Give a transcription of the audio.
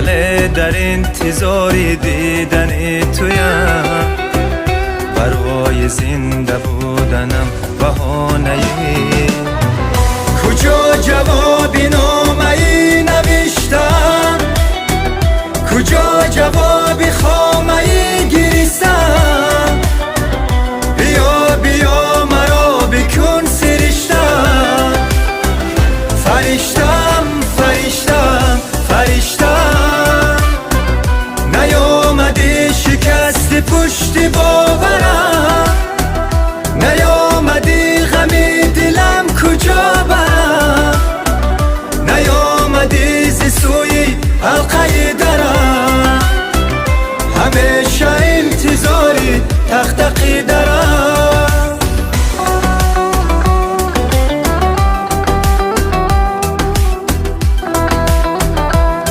ولی در انتظاری دیدن تویم، برای زنده بودنم بهانه ای. کجا جواب نامه ای نوشتم، کجا جواب